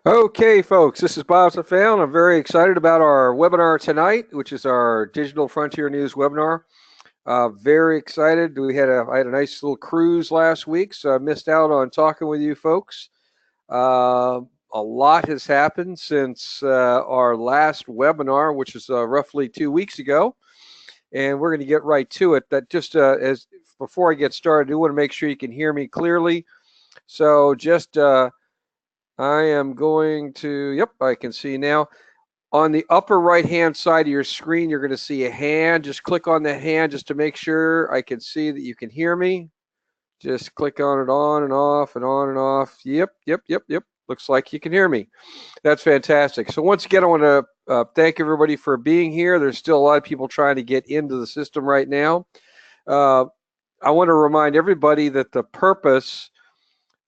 Okay, folks, this is Bob Safan. I'm very excited about our webinar tonight, which is our Digital Frontier News webinar. Very excited. I had a nice little cruise last week, so I missed out on talking with you folks. A lot has happened since our last webinar, which is roughly 2 weeks ago, and we're going to get right to it. That just as before I get started, I do want to make sure you can hear me clearly. So just I am going to, yep, I can see now. On the upper right-hand side of your screen, you're going to see a hand. Just click on the hand just to make sure I can see that you can hear me. Just click on it on and off and on and off. Yep, yep, yep, yep. Looks like you can hear me. That's fantastic. So once again, I want to thank everybody for being here. There's still a lot of people trying to get into the system right now. I want to remind everybody that the purpose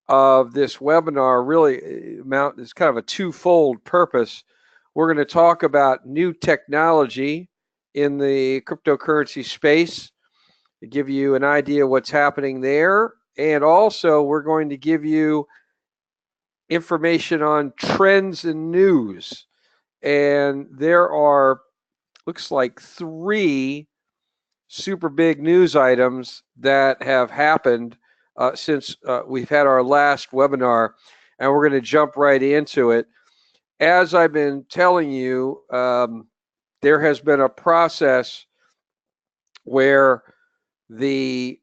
of this webinar really is kind of a twofold purpose. We're going to talk about new technology in the cryptocurrency space to give you an idea of what's happening there. And also, we're going to give you information on trends and news. And there are, looks like, three super big news items that have happened since we've had our last webinar, and we're going to jump right into it. As I've been telling you, there has been a process where the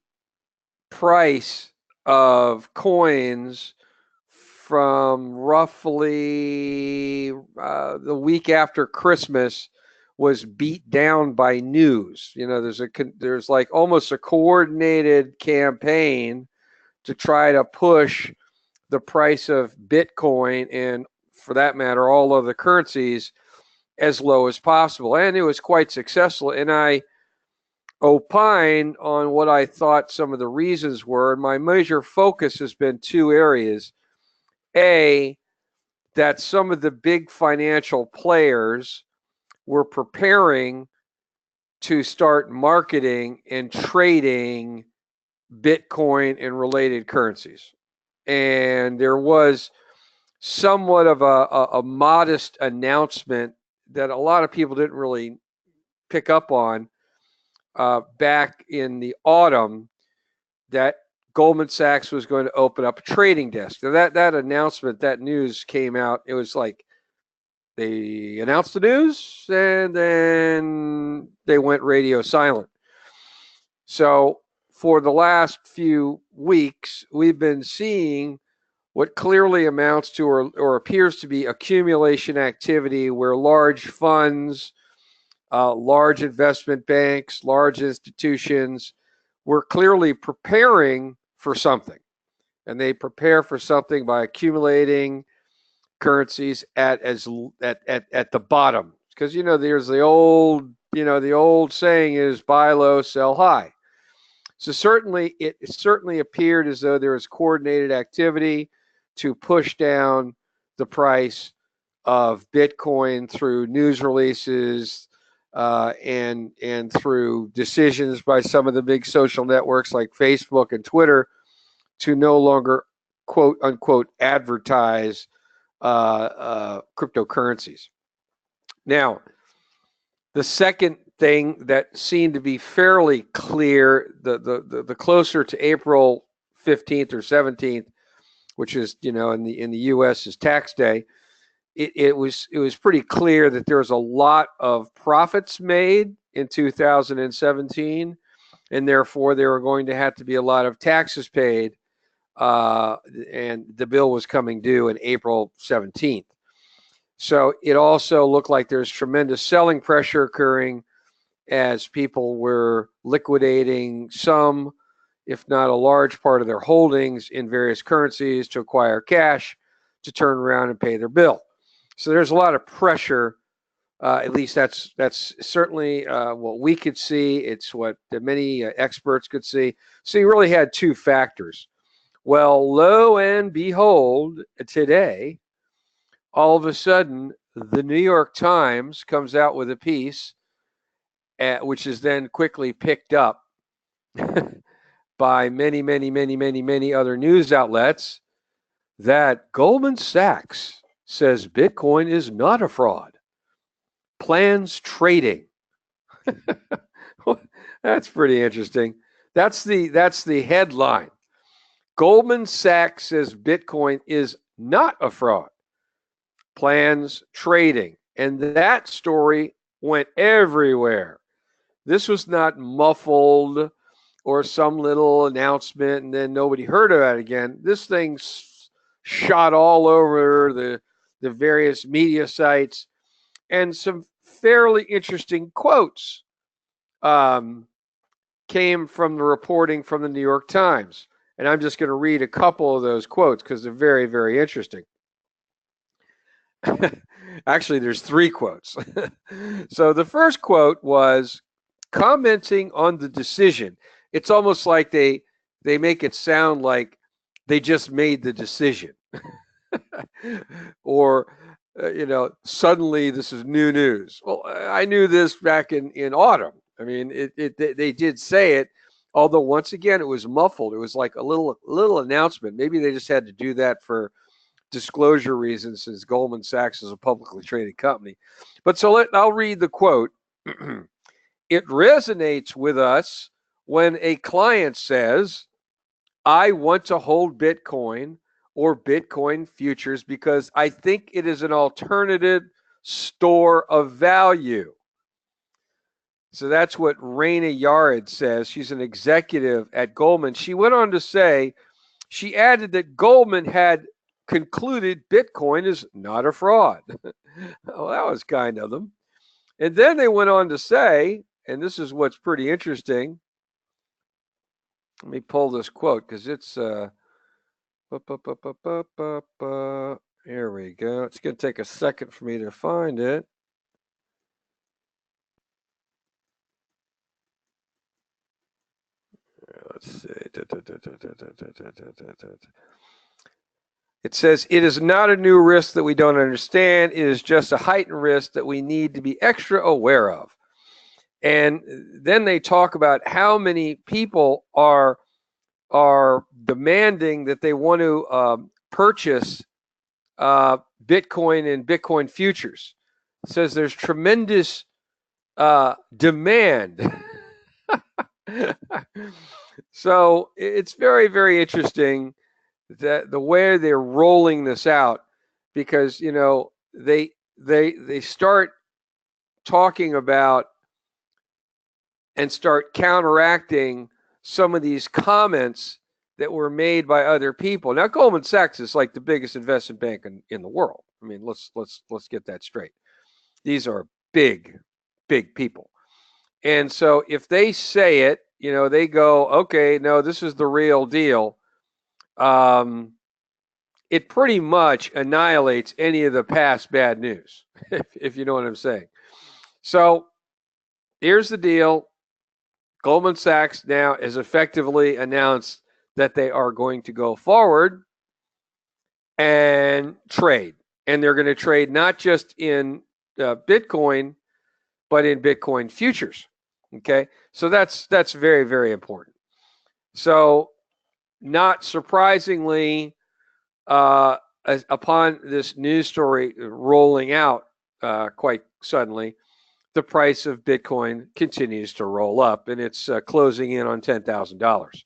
price of coins from roughly the week after Christmas was beat down by news. You know, there's like almost a coordinated campaign to try to push the price of Bitcoin and, for that matter, all other currencies as low as possible. And it was quite successful. And I opine on what I thought some of the reasons were. And my major focus has been two areas. A, that some of the big financial players were preparing to start marketing and trading Bitcoin and related currencies. And there was somewhat of a modest announcement that a lot of people didn't really pick up on back in the autumn, that Goldman Sachs was going to open up a trading desk. Now that announcement, that news came out. It was like they announced the news and then they went radio silent. So for the last few weeks, we've been seeing what clearly amounts to or appears to be accumulation activity where large funds, large investment banks, large institutions were clearly preparing for something. And they prepare for something by accumulating currencies at the bottom. Because there's the old saying is buy low, sell high. So it certainly appeared as though there was coordinated activity to push down the price of Bitcoin through news releases and through decisions by some of the big social networks like Facebook and Twitter to no longer quote unquote advertise cryptocurrencies. Now, the second thing that seemed to be fairly clear, the closer to April 15th or 17th, which is in the U.S. is tax day, it was pretty clear that there was a lot of profits made in 2017, and therefore there were going to have to be a lot of taxes paid, and the bill was coming due in April 17th. So it also looked like there's tremendous selling pressure occurring as people were liquidating some, if not a large part of their holdings in various currencies to acquire cash to turn around and pay their bill. So there's a lot of pressure. At least that's certainly what we could see. It's what many experts could see. So you really had two factors. Well, lo and behold, today, all of a sudden, the New York Times comes out with a piece, which is then quickly picked up by many, many, many, many, many other news outlets, that Goldman Sachs says Bitcoin is not a fraud. Plans trading. That's pretty interesting. That's the headline. Goldman Sachs says Bitcoin is not a fraud. Plans trading. And that story went everywhere. This was not muffled or some little announcement and then nobody heard about it again. This thing shot all over the various media sites, and some fairly interesting quotes came from the reporting from the New York Times. And I'm just going to read a couple of those quotes because they're very, very interesting. Actually, there's 3 quotes. So the first quote was commenting on the decision. It's almost like they make it sound like they just made the decision. Or suddenly this is new news. Well, I knew this back in autumn. I mean, they did say it, although once again it was muffled. It was like a little announcement. Maybe they just had to do that for disclosure reasons, since Goldman Sachs is a publicly traded company. But so I'll read the quote. It resonates with us when a client says, I want to hold Bitcoin or Bitcoin futures because I think it is an alternative store of value. So that's what Raina Yared says. She's an executive at Goldman. She went on to say, she added that Goldman had concluded Bitcoin is not a fraud. Well, that was kind of them. And then they went on to say, and this is what's pretty interesting. Let me pull this quote because it's here we go. It's going to take a second for me to find it. Let's see. It says, it is not a new risk that we don't understand. It is just a heightened risk that we need to be extra aware of. And then they talk about how many people are demanding that they want to purchase Bitcoin and Bitcoin futures. It says there's tremendous demand. So it's very, very interesting that the way they're rolling this out, because they start talking about and start counteracting some of these comments that were made by other people. Now, Goldman Sachs is like the biggest investment bank in the world. I mean, let's get that straight. These are big people. And so if they say it, they go, okay, no, this is the real deal. It pretty much annihilates any of the past bad news, if you know what I'm saying. So here's the deal. Goldman Sachs now has effectively announced that they are going to go forward and trade. And they're going to trade not just in Bitcoin, but in Bitcoin futures. Okay, so that's very, very important. So not surprisingly, upon this news story rolling out quite suddenly, the price of Bitcoin continues to roll up, and it's closing in on $10,000.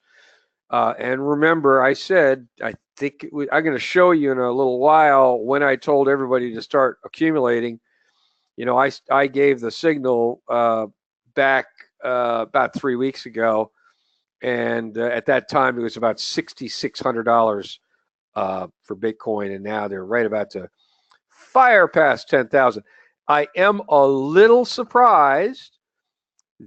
And remember, I said, I think I'm going to show you in a little while when I told everybody to start accumulating. I gave the signal back about 3 weeks ago, and at that time it was about $6,600 for Bitcoin, and now they're right about to fire past 10,000. I am a little surprised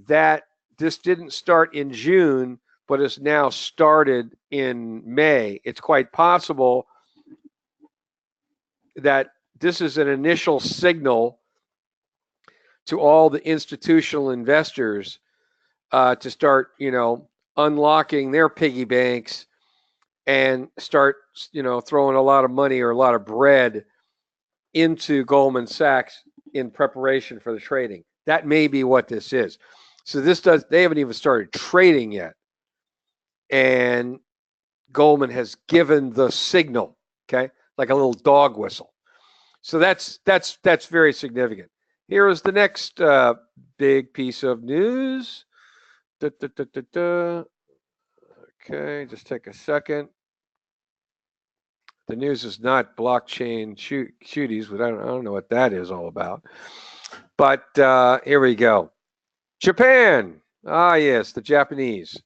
that this didn't start in June, but has now started in May. It's quite possible that this is an initial signal to all the institutional investors to start, unlocking their piggy banks and start, throwing a lot of money or a lot of bread into Goldman Sachs in preparation for the trading. That may be what this is. So they haven't even started trading yet. And Goldman has given the signal, okay, like a little dog whistle. So that's very significant. Here is the next big piece of news. Da, da, da, da, da. Okay, just take a second. The news is not blockchain shooties, but I don't know what that is all about. But here we go. Japan. Ah, yes, the Japanese.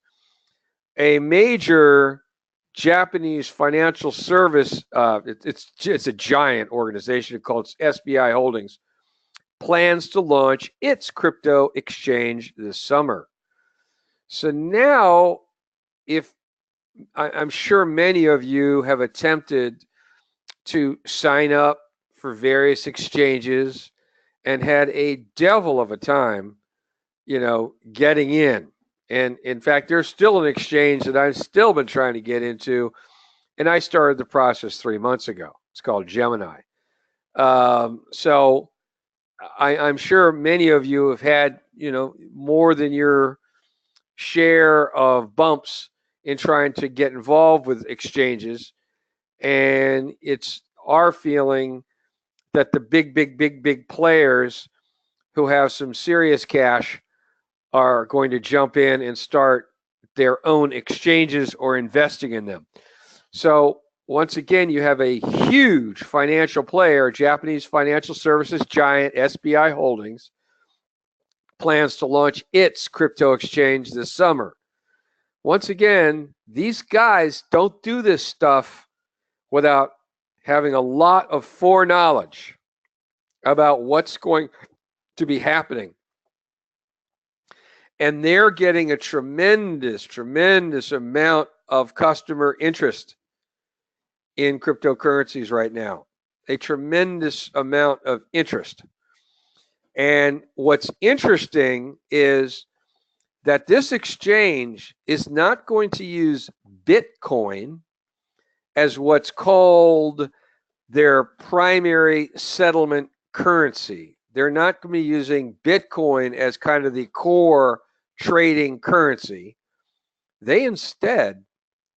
A major Japanese financial service. It's a giant organization called SBI Holdings. Plans to launch its crypto exchange this summer. So now, if I'm sure many of you have attempted to sign up for various exchanges and had a devil of a time, getting in. And in fact, there's still an exchange that I've still been trying to get into, and I started the process 3 months ago. It's called Gemini. So I'm sure many of you have had, more than your share of bumps in trying to get involved with exchanges. And it's our feeling that the big players who have some serious cash are going to jump in and start their own exchanges or investing in them. So once again, you have a huge financial player, Japanese financial services giant SBI Holdings, plans to launch its crypto exchange this summer. Once again, these guys don't do this stuff without having a lot of foreknowledge about what's going to be happening. And they're getting a tremendous amount of customer interest in cryptocurrencies right now. A tremendous amount of interest. And what's interesting is that this exchange is not going to use Bitcoin as what's called their primary settlement currency. They're not going to be using Bitcoin as kind of the core trading currency. They instead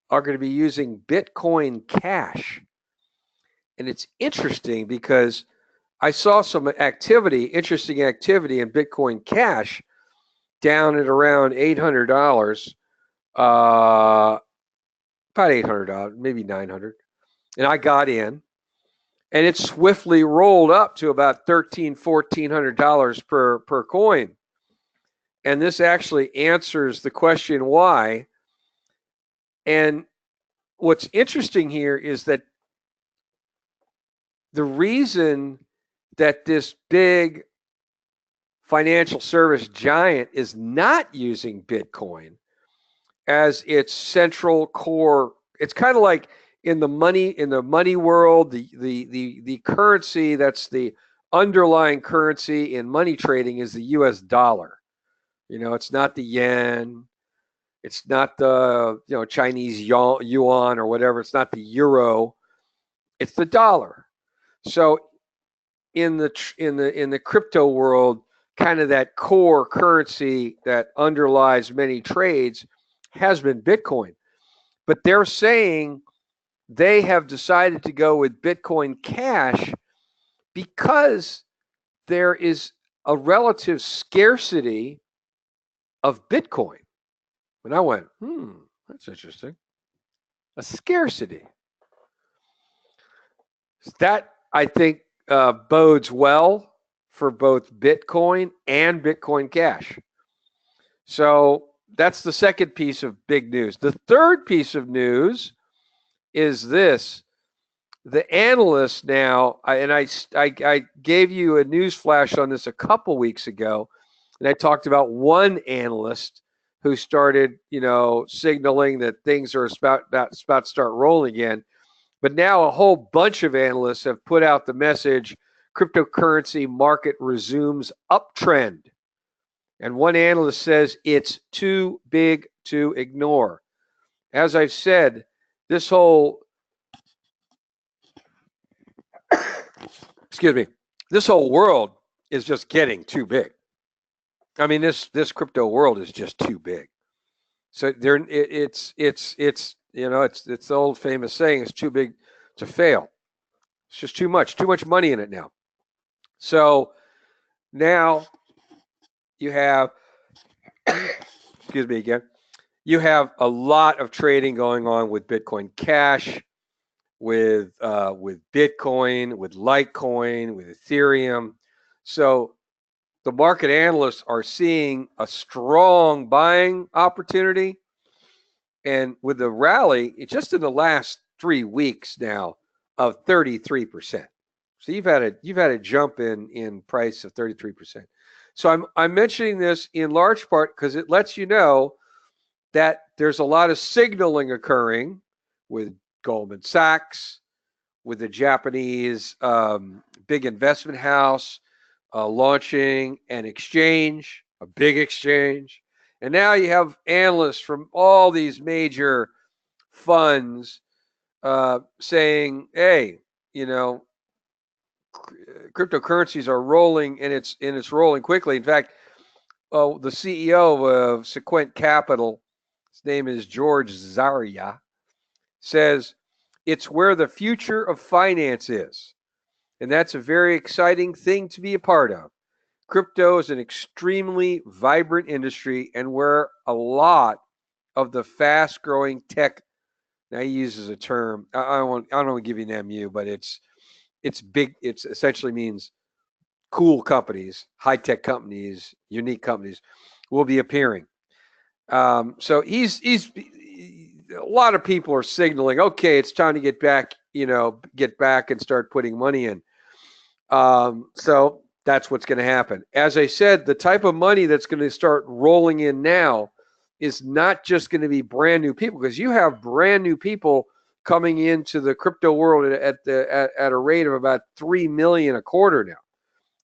are going to be using Bitcoin Cash. And it's interesting because I saw some interesting activity in Bitcoin Cash down at around $800, about $800, maybe $900. And I got in, and it swiftly rolled up to about $1,400 per coin. And this actually answers the question why. And what's interesting here is that the reason that this big financial service giant is not using Bitcoin as its central core, it's kind of like in the money world, the currency that's the underlying currency in money trading is the US dollar. It's not the yen, it's not the Chinese yuan or whatever, it's not the euro, it's the dollar. So in the crypto world, kind of that core currency that underlies many trades has been Bitcoin. But they're saying they have decided to go with Bitcoin Cash because there is a relative scarcity of Bitcoin. And I went, that's interesting. A scarcity. That, I think, bodes well for both Bitcoin and Bitcoin Cash. So that's the second piece of big news. The third piece of news is this. The analysts now, I gave you a news flash on this a couple weeks ago, and I talked about one analyst who started, signaling that things are about to start rolling again. But now a whole bunch of analysts have put out the message, cryptocurrency market resumes uptrend. And one analyst says it's too big to ignore. As I've said, this whole this whole world is just getting too big. I mean, this crypto world is just too big. So it's the old famous saying, it's too big to fail. It's just too much money in it now. So now you have, excuse me again, you have a lot of trading going on with Bitcoin Cash, with Bitcoin, with Litecoin, with Ethereum. So the market analysts are seeing a strong buying opportunity. And with the rally, just in the last 3 weeks now of 33%. So you've had a jump in price of 33%. So I'm mentioning this in large part because it lets you know that there's a lot of signaling occurring with Goldman Sachs, with the Japanese big investment house launching an exchange, a big exchange. And now you have analysts from all these major funds saying, hey, cryptocurrencies are rolling, and it's rolling quickly. In fact, the CEO of Sequent Capital, his name is George Zaria, says it's where the future of finance is. And that's a very exciting thing to be a part of. Crypto is an extremely vibrant industry and where a lot of the fast growing tech, now he uses a term, I don't want to give you an MU, but it's big, it essentially means cool companies, high tech companies, unique companies will be appearing. So he's a lot of people are signaling, okay, it's time to get back and start putting money in. So that's what's going to happen. As I said, the type of money that's going to start rolling in now is not just going to be brand new people, because you have brand new people coming into the crypto world at a rate of about 3 million a quarter now.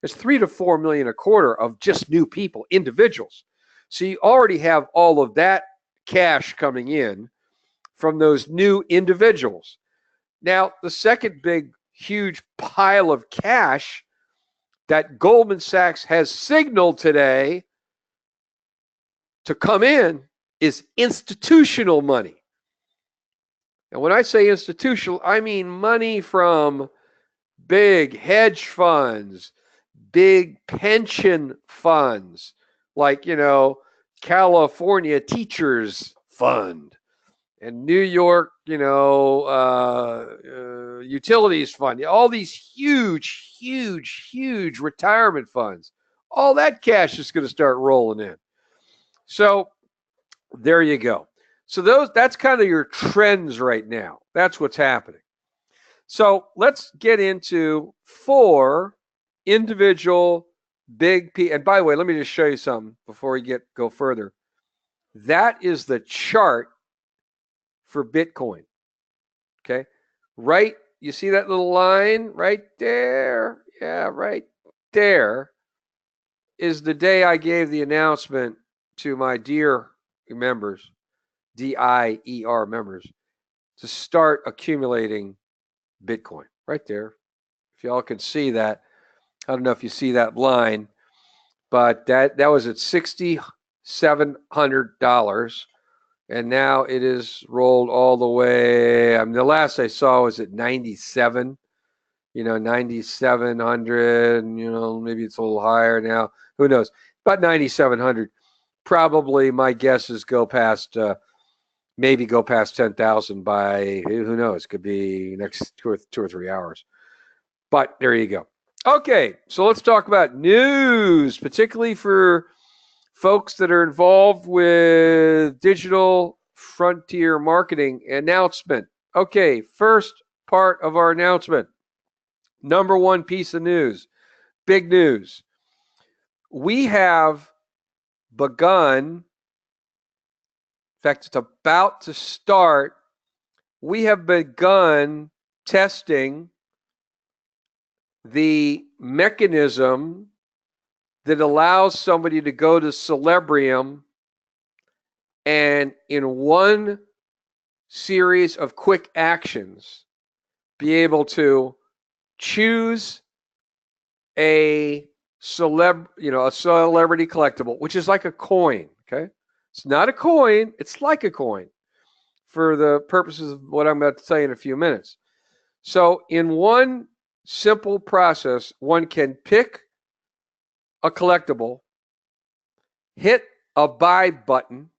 It's 3 to 4 million a quarter of just new people, individuals. So you already have all of that cash coming in from those new individuals. Now, the second big, huge pile of cash that Goldman Sachs has signaled today to come in is institutional money. And when I say institutional, I mean money from big hedge funds, big pension funds, like, California Teachers Fund and New York, utilities fund, all these huge, huge, huge retirement funds. All that cash is going to start rolling in. So there you go. So that's kind of your trends right now. That's what's happening. So let's get into 4 individual big P. And by the way, let me just show you something before we go further. That is the chart for Bitcoin. Okay. Right. You see that little line right there? Yeah, right there is the day I gave the announcement to my DIER members, DIER members, to start accumulating Bitcoin. Right there. If y'all can see that. I don't know if you see that line, but that was at $6,700. And now it is rolled all the way. I mean, the last I saw was at 97, 9,700, maybe it's a little higher now. Who knows? About 9,700. Probably my guess is maybe go past 10,000 by, who knows? Could be next 2 or 3 hours. But there you go. Okay, so let's talk about news, particularly for folks that are involved with digital frontier marketing announcement. Okay, first part of our announcement. Number 1 piece of news, big news. We have begun, in fact, it's about to start. We have begun testing the mechanism that allows somebody to go to Celebrium and in one series of quick actions be able to choose a celebrity collectible, which is like a coin. Okay, it's not a coin, it's like a coin for the purposes of what I'm about to tell you in a few minutes. So in one simple process. One can pick a collectible, hit a buy button,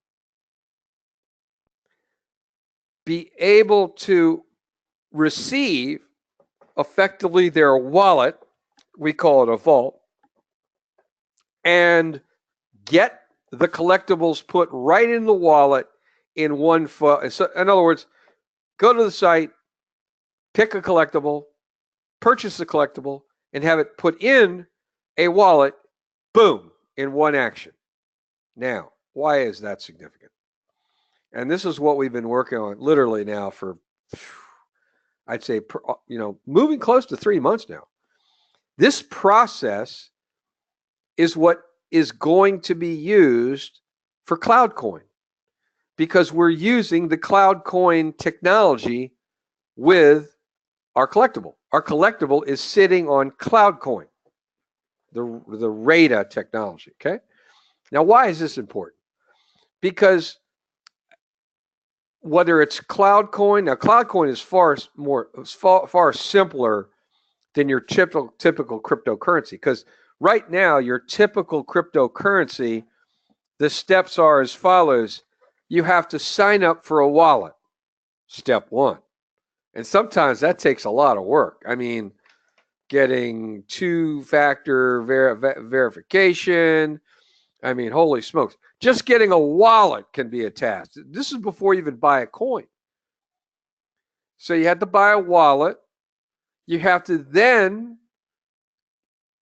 be able to receive effectively their wallet, we call it a vault, and get the collectibles put right in the wallet in one foot. So, in other words, go to the site, pick a collectible, purchase the collectible, and have it put in a wallet, boom, in one action. Now, why is that significant? And this is what we've been working on literally now for, I'd say, moving close to 3 months now. This process is what is going to be used for CloudCoin, because we're using the CloudCoin technology with our collectible. Our collectible is sitting on CloudCoin, the RADA technology, okay? Now, why is this important? Because whether it's CloudCoin, now CloudCoin is far simpler than your typical cryptocurrency, because right now your typical cryptocurrency, the steps are as follows. You have to sign up for a wallet, step one. And sometimes that takes a lot of work. I mean, getting two-factor verification. I mean, holy smokes. Just getting a wallet can be a task. This is before you even buy a coin. So you have to buy a wallet. You have to then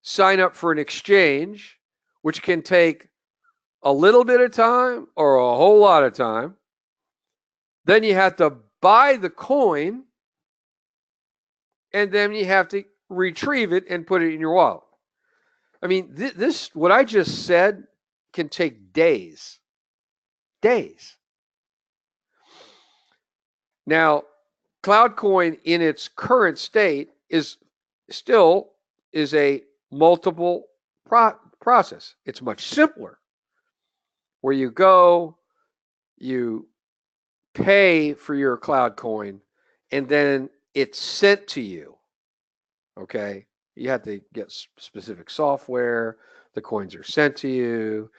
sign up for an exchange, which can take a little bit of time or a whole lot of time. Then you have to buy the coin, and then you have to retrieve it and put it in your wallet. I mean, this what I just said can take days. Days. Now, CloudCoin in its current state is still a multiple process. It's much simpler, where you go, you pay for your CloudCoin, and then it's sent to you. Okay, you have to get specific software. The coins are sent to you,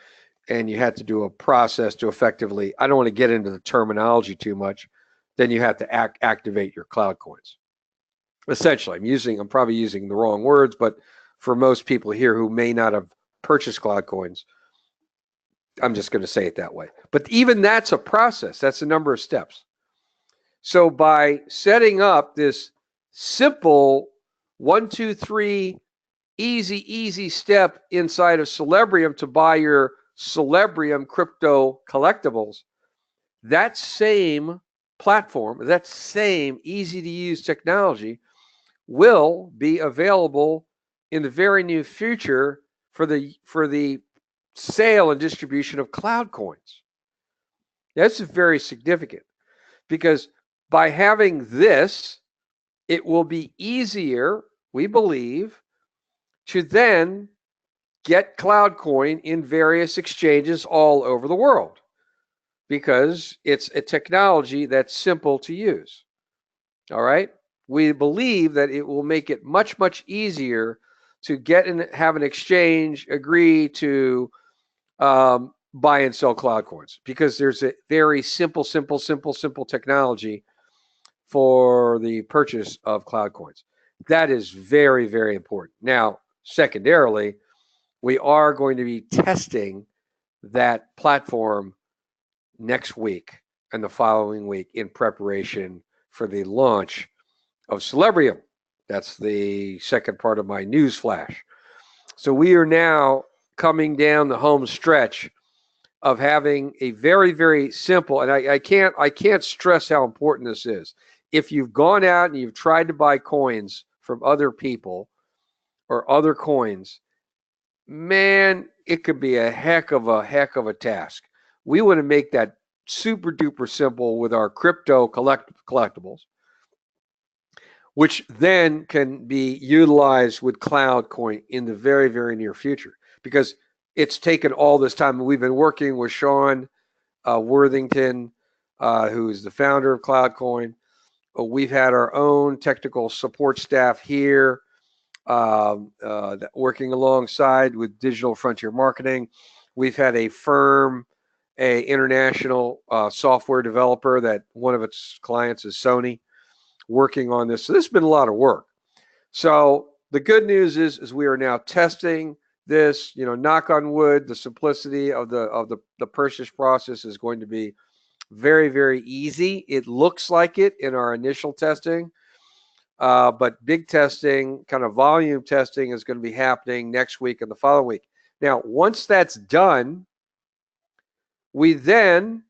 and you have to do a process to effectively, I don't want to get into the terminology too much, then you have to activate your CloudCoins. Essentially, I'm probably using the wrong words, but for most people here who may not have purchased CloudCoins, I'm just going to say it that way. But even that's a process. That's a number of steps. So by setting up this simple 1, 2, 3 easy step inside of Celebrium to buy your Celebrium crypto collectibles, that same platform, that same easy to use technology will be available in the very near future for the sale and distribution of cloud coins. That's very significant, because by having this, it will be easier, we believe, to then get CloudCoin in various exchanges all over the world, because it's a technology that's simple to use. All right? We believe that it will make it much, much easier to get and have an exchange agree to buy and sell cloud coins, because there's a very simple technology for the purchase of cloud coins. That is very, very important. Now, secondarily, we are going to be testing that platform next week and the following week in preparation for the launch of Celebrium. That's the second part of my news flash. So we are now coming down the home stretch of having a very, very simple, and I can't stress how important this is. If you've gone out and you've tried to buy coins from other people or other coins, man, it could be a heck of a task. We want to make that super duper simple with our crypto collectibles, which then can be utilized with CloudCoin in the very, very near future, because it's taken all this time. We've been working with Sean Worthington, who is the founder of CloudCoin. We've had our own technical support staff here working alongside with Digital Frontier Marketing. We've had a firm, a international software developer that one of its clients is Sony, working on this. So this has been a lot of work. So the good news is we are now testing this. You know, knock on wood, the simplicity of the purchase process is going to be very, very easy. It looks like it in our initial testing, but big testing, kind of volume testing, is going to be happening next week and the following week. Now, once that's done, we then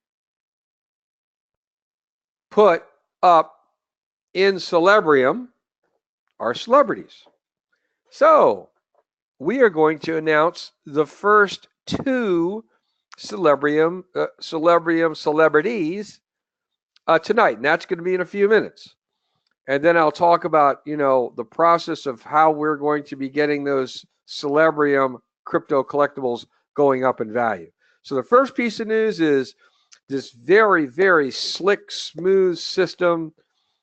put up in Celebrium our celebrities. So we are going to announce the first two Celebrium celebrities tonight, and that's going to be in a few minutes. And then I'll talk about, you know, the process of how we're going to be getting those Celebrium crypto collectibles going up in value. So the first piece of news is this very, very slick, smooth system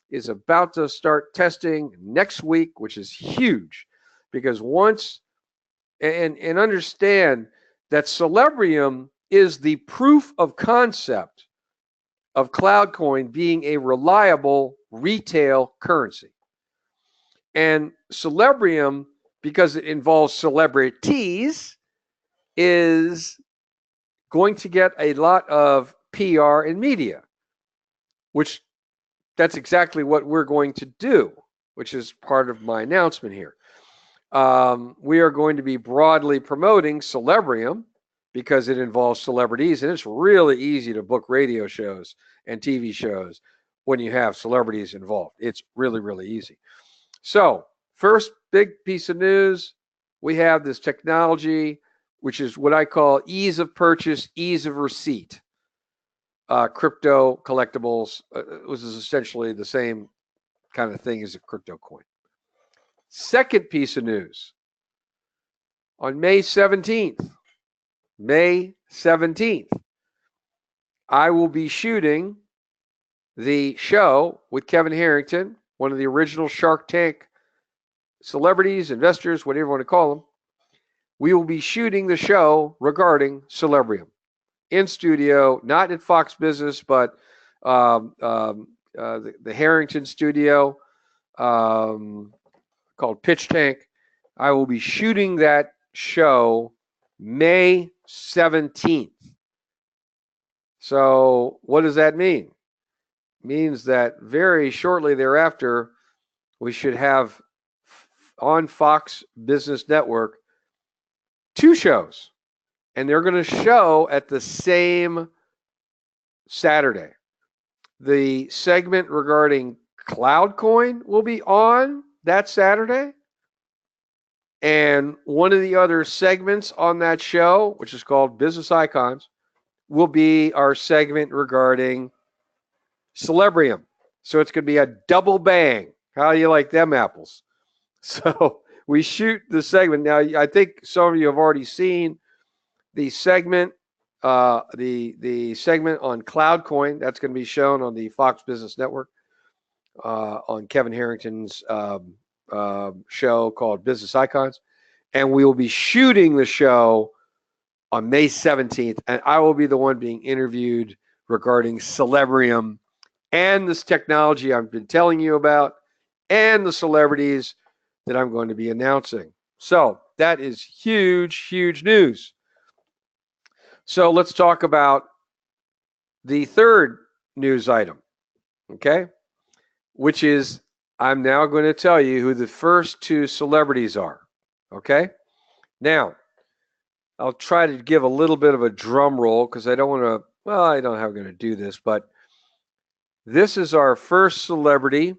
is about to start testing next week, which is huge, because once, and understand that Celebrium is the proof of concept of CloudCoin being a reliable retail currency. And Celebrium, because it involves celebrities, is going to get a lot of PR and media, which that's exactly what we're going to do, which is part of my announcement here. We are going to be broadly promoting Celebrium because it involves celebrities, and it's really easy to book radio shows and TV shows when you have celebrities involved. It's really, really easy. So, first big piece of news, we have this technology, which is what I call ease of purchase, ease of receipt. Crypto collectibles, which is essentially the same kind of thing as a crypto coin. Second piece of news, on May 17th, I will be shooting the show with Kevin Harrington, one of the original Shark Tank celebrities, investors, whatever you want to call them. We will be shooting the show regarding Celebrium in studio, not at Fox Business, but the Harrington studio called Pitch Tank. I will be shooting that show May 17th. So what does that mean? It means that very shortly thereafter, we should have on Fox Business Network 2 shows, and they're going to show at the same Saturday. The segment regarding CloudCoin will be on that Saturday, and one of the other segments on that show, which is called Business Icons, will be our segment regarding Celebrium. So it's going to be a double bang. How do you like them apples? So we shoot the segment. Now, I think some of you have already seen the segment, the segment on CloudCoin. That's going to be shown on the Fox Business Network on Kevin Harrington's show called Business Icons. And we will be shooting the show on May 17th, and I will be the one being interviewed regarding Celebrium and this technology I've been telling you about and the celebrities that I'm going to be announcing. So that is huge, huge news. So let's talk about the third news item, okay, which is I'm now going to tell you who the first 2 celebrities are, okay? Now, I'll try to give a little bit of a drum roll because I don't want to, well, I don't know how I'm going to do this, but this is our first celebrity.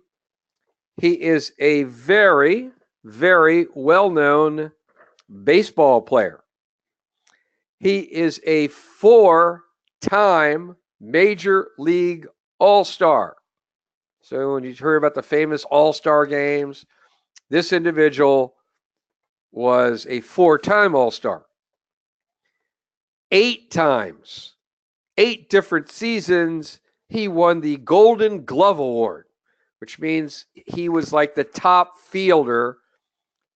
He is a very, very well-known baseball player. He is a 4-time Major League All-Star. So when you hear about the famous All-Star games, this individual was a 4-time All-Star. 8 times, 8 different seasons, he won the Golden Glove Award, which means he was like the top fielder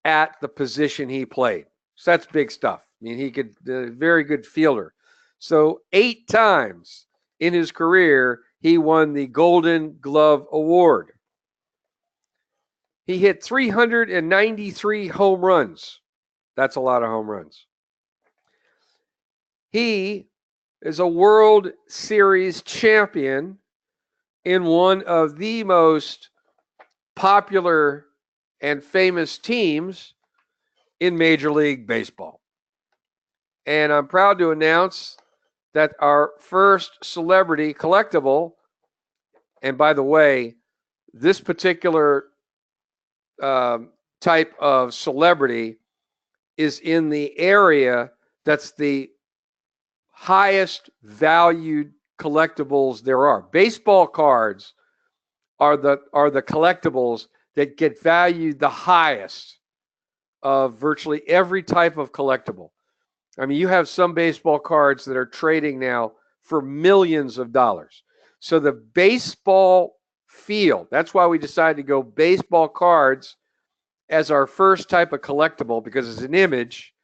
at the position he played. So that's big stuff. I mean, he could, very good fielder. So 8 times in his career, he won the Golden Glove Award. He hit 393 home runs. That's a lot of home runs. He is a World Series champion in one of the most popular and famous teams in Major League Baseball. And I'm proud to announce that our first celebrity collectible, and by the way, this particular type of celebrity is in the area that's the highest valued collectibles there are. Baseball cards are the collectibles that get valued the highest of virtually every type of collectible. I mean, you have some baseball cards that are trading now for millions of dollars. So the baseball field, that's why we decided to go baseball cards as our first type of collectible, because it's an image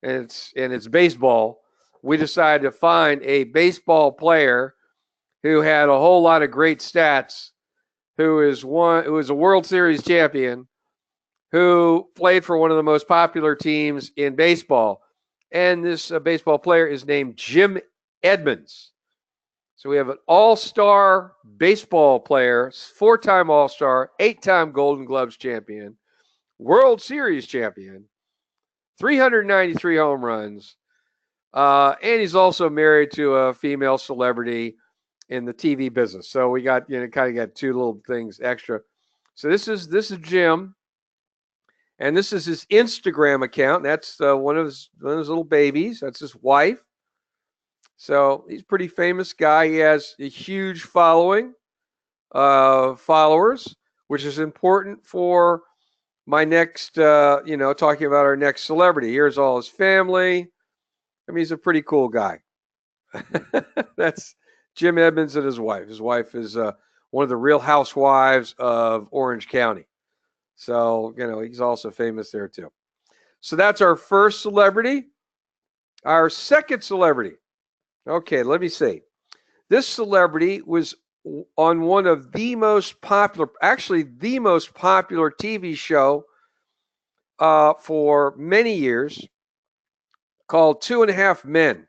and it's baseball. We decided to find a baseball player who had a whole lot of great stats, who was a World Series champion, who played for one of the most popular teams in baseball. And this baseball player is named Jim Edmonds. So we have an all-star baseball player, 4-time all-star, 8-time Golden Gloves champion, World Series champion, 393 home runs, and he's also married to a female celebrity in the TV business. So we got, kind of got 2 little things extra. So this is Jim, and this is his Instagram account. That's one of his little babies. That's his wife. So he's a pretty famous guy. He has a huge following of followers, which is important for my next, talking about our next celebrity. Here's all his family. I mean, he's a pretty cool guy. That's Jim Edmonds and his wife. His wife is one of the Real Housewives of Orange County. So, he's also famous there too. So that's our first celebrity. Our second celebrity. Okay, let me see. This celebrity was on one of the most popular, actually the most popular TV show for many years, called 2.5 Men.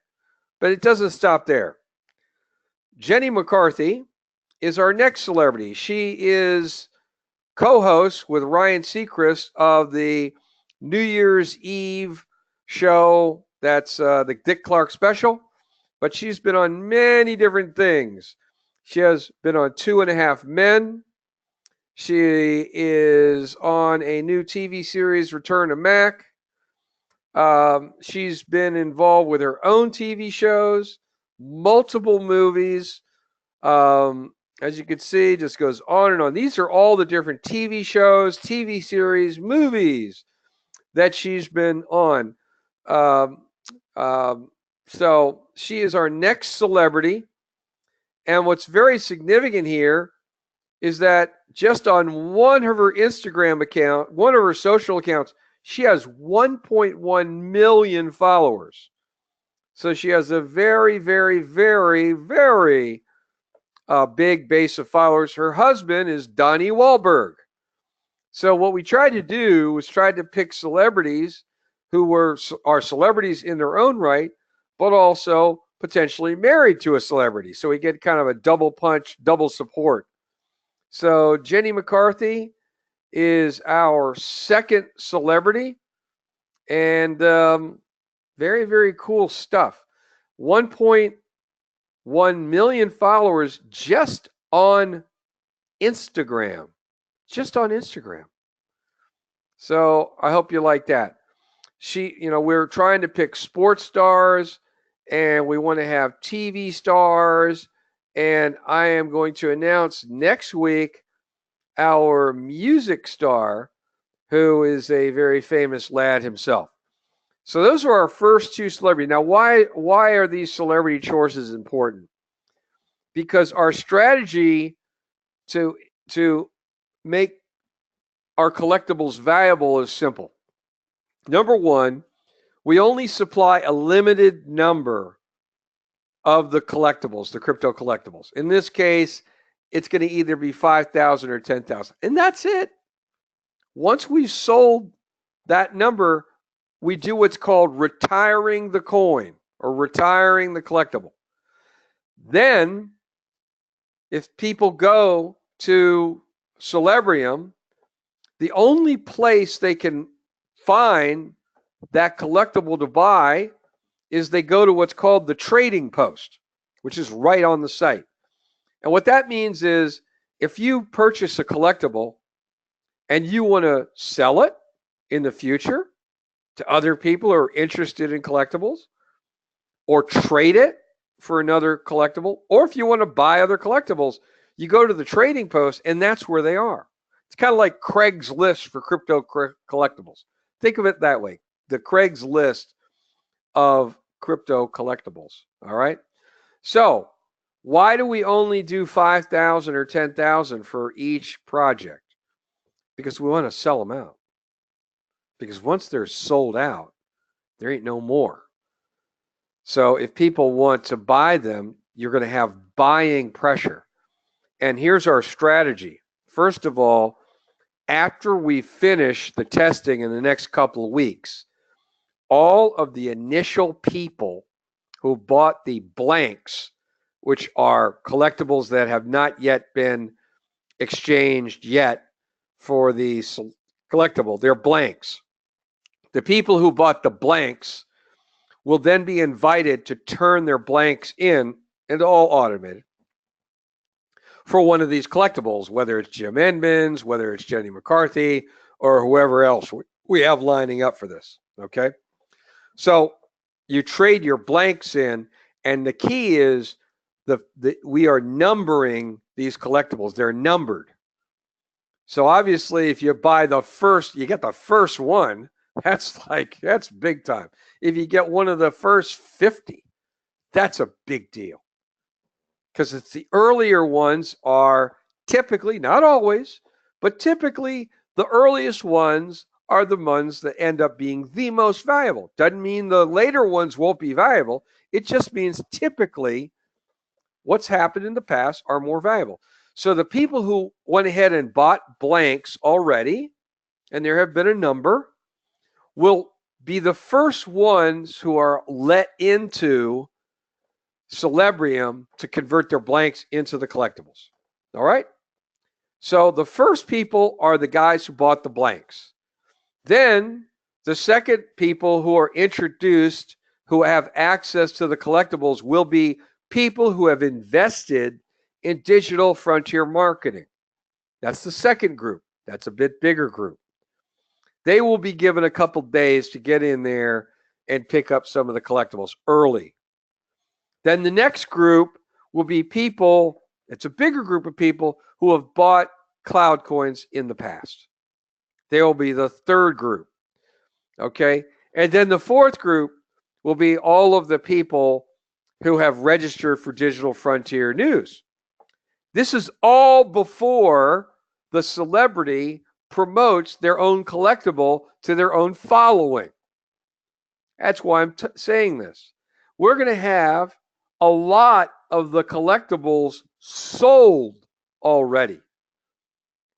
But it doesn't stop there. Jenny McCarthy is our next celebrity. She is co-host with Ryan Seacrest of the New Year's Eve show. That's the Dick Clark Special. But she's been on many different things. She has been on 2.5 Men. She is on a new TV series, Return to Mac. She's been involved with her own TV shows, multiple movies. As you can see, just goes on and on. These are all the different TV shows, TV series, movies that she's been on. So she is our next celebrity. And what's very significant here is that just on one of her Instagram account, one of her social accounts, she has 1.1 million followers. So she has a very, very, very, very big base of followers. Her husband is Donnie Wahlberg. So what we tried to do was try to pick celebrities who are celebrities in their own right, but also potentially married to a celebrity. So we get kind of a double punch, double support. So Jenny McCarthy is our second celebrity, and very, very cool stuff. 1.1 million followers just on Instagram. Just on Instagram. So I hope you like that. We're trying to pick sports stars, and we want to have TV stars, and I am going to announce next week our music star, who is a very famous lad himself. So those are our first 2 celebrities. Now, why are these celebrity choices important? Because our strategy to make our collectibles valuable is simple. Number one, we only supply a limited number of the collectibles, the crypto collectibles. In this case, it's going to either be 5,000 or 10,000. And that's it. Once we've sold that number, we do what's called retiring the coin or retiring the collectible. Then, if people go to Celebrium, the only place they can find that collectible to buy is they go to what's called the trading post, which is right on the site. And what that means is if you purchase a collectible and you want to sell it in the future to other people who are interested in collectibles, or trade it for another collectible, or if you want to buy other collectibles, you go to the trading post and that's where they are. It's kind of like Craigslist for crypto collectibles. Think of it that way. The Craigslist of crypto collectibles. All right. So why do we only do 5,000 or 10,000 for each project? Because we want to sell them out. Because once they're sold out, there ain't no more. So if people want to buy them, you're going to have buying pressure. And here's our strategy. First of all, after we finish the testing in the next couple of weeks, all of the initial people who bought the blanks, which are collectibles that have not yet been exchanged yet for the collectible, they're blanks. The people who bought the blanks will then be invited to turn their blanks in, and all automated, for one of these collectibles, whether it's Jim Edmonds, whether it's Jenny McCarthy, or whoever else we have lining up for this, okay? So you trade your blanks in, and the key is we are numbering these collectibles. They're numbered. So obviously, if you buy the first, you get the first one, that's big time. If you get one of the first 50, that's a big deal. Because it's the earlier ones are typically, not always, but typically the earliest ones are the ones that end up being the most valuable. Doesn't mean the later ones won't be valuable. It just means typically what's happened in the past are more valuable. So the people who went ahead and bought blanks already, and there have been a number, will be the first ones who are let into Celebrium to convert their blanks into the collectibles. All right? So the first people are the guys who bought the blanks. Then the second people who are introduced, who have access to the collectibles, will be people who have invested in digital frontier marketing. That's the second group. That's a bit bigger group. They will be given a couple days to get in there and pick up some of the collectibles early. Then the next group will be people, it's a bigger group of people who have bought cloud coins in the past. They will be the third group. Okay? And then the fourth group will be all of the people who have registered for Digital Frontier News. This is all before the celebrity promotes their own collectible to their own following. That's why I'm saying this. We're going to have a lot of the collectibles sold already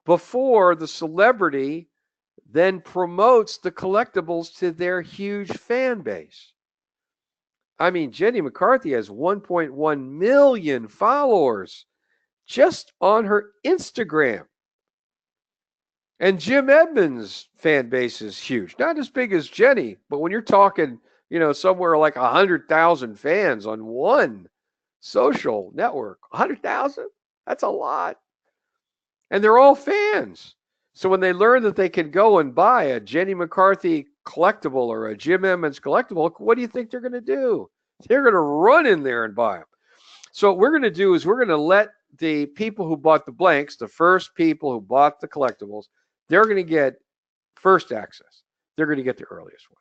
before the celebrity then promotes the collectibles to their huge fan base. I mean, Jenny McCarthy has 1.1 million followers just on her Instagram. And Jim Edmonds' fan base is huge. Not as big as Jenny, but when you're talking, somewhere like 100,000 fans on one social network, 100,000, that's a lot. And they're all fans. So when they learn that they can go and buy a Jenny McCarthy collectible or a Jim Edmonds collectible, what do you think they're going to do? They're going to run in there and buy them. So what we're going to do is we're going to let the people who bought the blanks, the first people who bought the collectibles, they're going to get first access. They're going to get the earliest ones.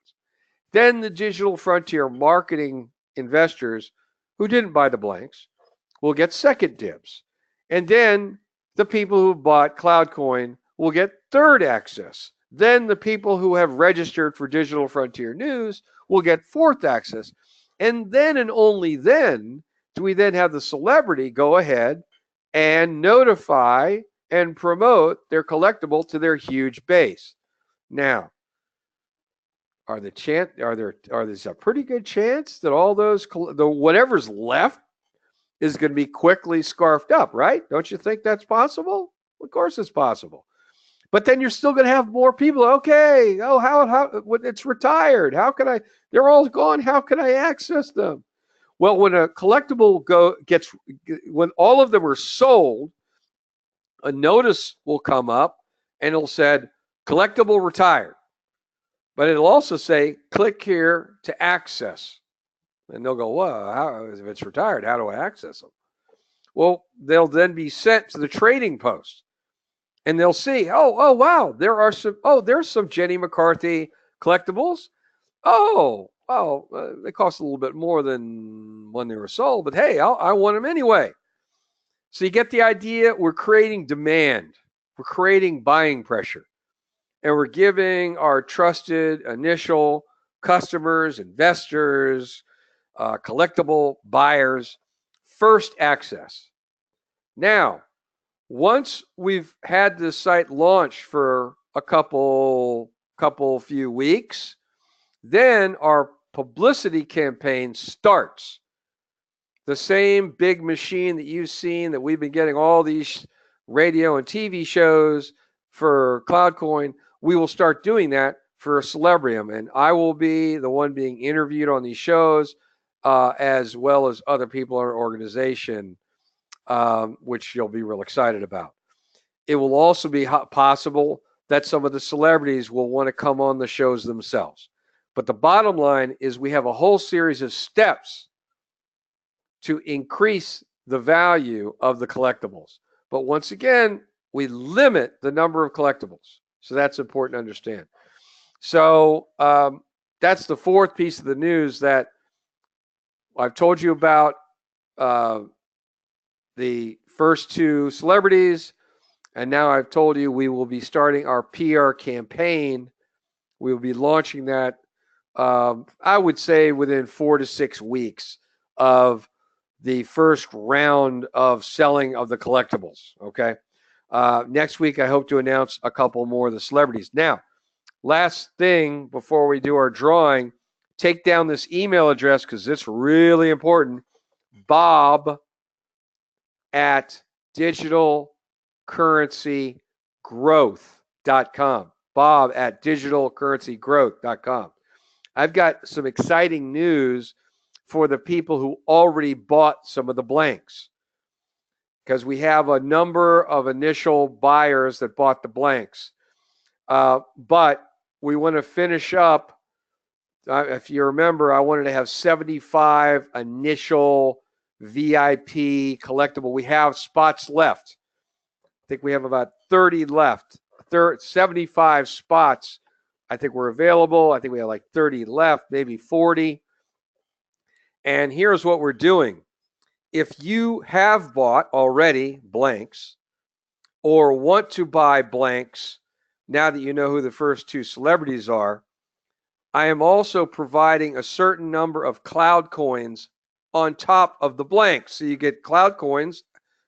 Then the Digital Frontier marketing investors who didn't buy the blanks will get second dibs. And then the people who bought CloudCoin will get third access. Then the people who have registered for Digital Frontier News will get fourth access. And then and only then do we then have the celebrity go ahead and notify and promote their collectible to their huge base. Now, there's a pretty good chance that all those whatever's left is going to be quickly scarfed up, right? Don't you think that's possible? Of course it's possible. But then you're still going to have more people. Okay, oh, how it's retired. How can I? They're all gone. How can I access them? Well, when a collectible when all of them are sold, a notice will come up and it'll say collectible retired. But it'll also say click here to access. And they'll go, well, if it's retired, how do I access them? Well, they'll then be sent to the trading post. And they'll see, oh, wow, there's some Jenny McCarthy collectibles. They cost a little bit more than when they were sold, but hey, I want them anyway. So you get the idea. We're creating demand. We're creating buying pressure. And we're giving our trusted initial customers, investors, collectible buyers first access. Now, once we've had this site launched for a few weeks, then our publicity campaign starts. The same big machine that you've seen that we've been getting all these radio and TV shows for CloudCoin, we will start doing that for Celebrium. And I will be the one being interviewed on these shows, as well as other people in our organization, which you'll be real excited about. It will also be possible that some of the celebrities will want to come on the shows themselves. But the bottom line is we have a whole series of steps to increase the value of the collectibles. But once again, we limit the number of collectibles. So that's important to understand. So that's the fourth piece of the news that I've told you about. The first two celebrities, and now I've told you we will be starting our PR campaign. We will be launching that, I would say, within 4 to 6 weeks of the first round of selling of the collectibles. Okay. Next week, I hope to announce a couple more of the celebrities. Now, last thing before we do our drawing, take down this email address because it's really important. Bob@digitalcurrencygrowth.com. Bob@digitalcurrencygrowth.com. I've got some exciting news for the people who already bought some of the blanks, because we have a number of initial buyers that bought the blanks. But we want to finish up. If you remember, I wanted to have 75 initial VIP collectible. We have spots left. I think we have about 30 left. 75 spots I think were available. I think we have like 30 left, maybe 40. And here's what we're doing. If you have bought already blanks or want to buy blanks now that you know who the first two celebrities are, I am also providing a certain number of cloud coins on top of the blanks. So you get cloud coins,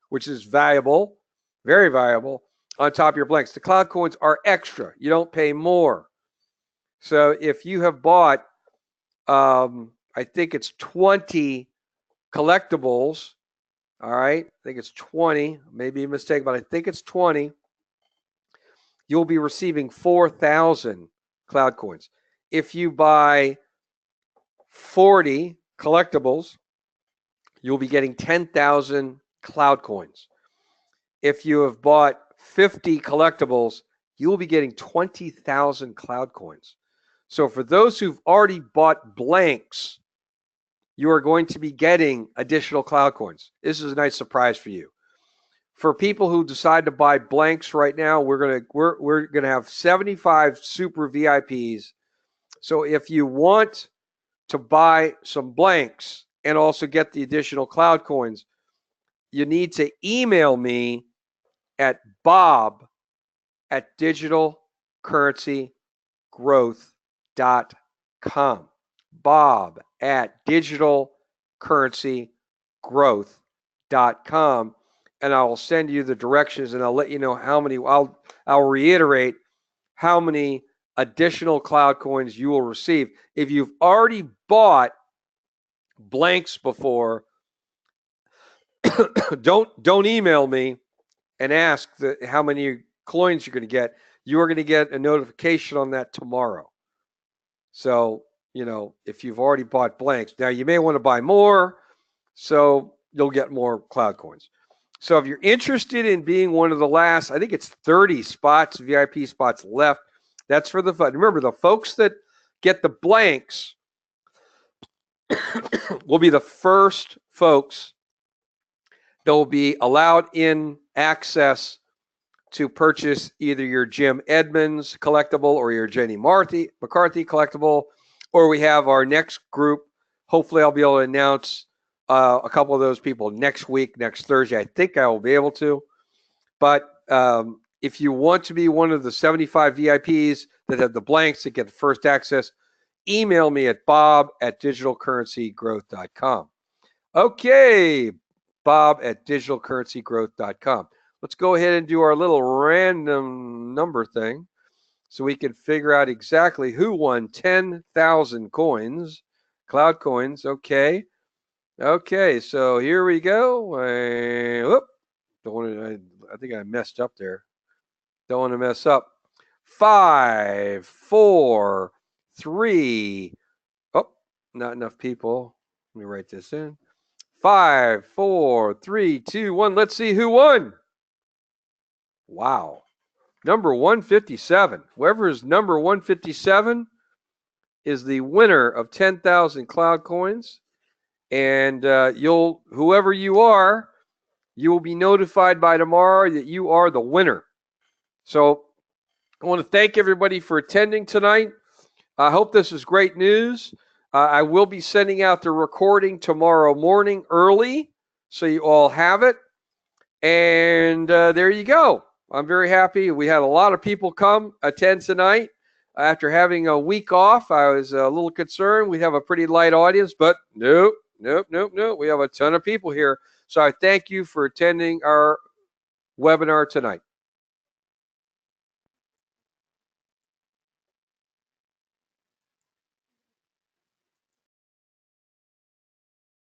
which is valuable, very valuable, on top of your blanks. The cloud coins are extra. You don't pay more. So if you have bought, I think it's 20 collectibles, all right? I think it's 20, maybe a mistake, but I think it's 20. You'll be receiving 4,000 cloud coins. If you buy 40 collectibles, you'll be getting 10,000 cloud coins. If you have bought 50 collectibles, you will be getting 20,000 cloud coins. So for those who've already bought blanks, you are going to be getting additional cloud coins. This is a nice surprise for you. For people who decide to buy blanks right now, we're gonna have 75 super VIPs. So if you want to buy some blanks and also get the additional cloud coins, you need to email me at bob@digitalcurrencygrowth.com. digitalcurrencygrowth.com. bob@digitalcurrencygrowth.com, and I will send you the directions, and I'll let you know how many. I'll reiterate how many additional cloud coins you will receive. If you've already bought blanks before, don't email me and ask how many coins you're going to get. You are going to get a notification on that tomorrow. So, if you've already bought blanks, now you may want to buy more, so you'll get more cloud coins. So if you're interested in being one of the last, I think it's 30 spots, VIP spots left. That's for the fun. Remember, the folks that get the blanks will be the first folks that will be allowed in access to purchase either your Jim Edmonds collectible or your Jenny McCarthy collectible, or we have our next group. Hopefully I'll be able to announce a couple of those people next week, next Thursday. I think I will be able to. But if you want to be one of the 75 VIPs that have the blanks to get the first access, email me at bob@digitalcurrencygrowth.com. Okay, bob@digitalcurrencygrowth.com. Let's go ahead and do our little random number thing so we can figure out exactly who won 10,000 coins, cloud coins. Okay, so here we go. I think I messed up there. Don't want to mess up. 5, 4, 3. Oh, not enough people. Let me write this in. 5, 4, 3, 2, 1. Let's see who won. Wow. Number 157. Whoever is number 157 is the winner of 10,000 cloud coins. And whoever you are, you will be notified by tomorrow that you are the winner. So I want to thank everybody for attending tonight. I hope this is great news. I will be sending out the recording tomorrow morning early, so you all have it. And there you go. I'm very happy. We had a lot of people come attend tonight. After having a week off, I was a little concerned we'd have a pretty light audience, but nope. We have a ton of people here. So I thank you for attending our webinar tonight.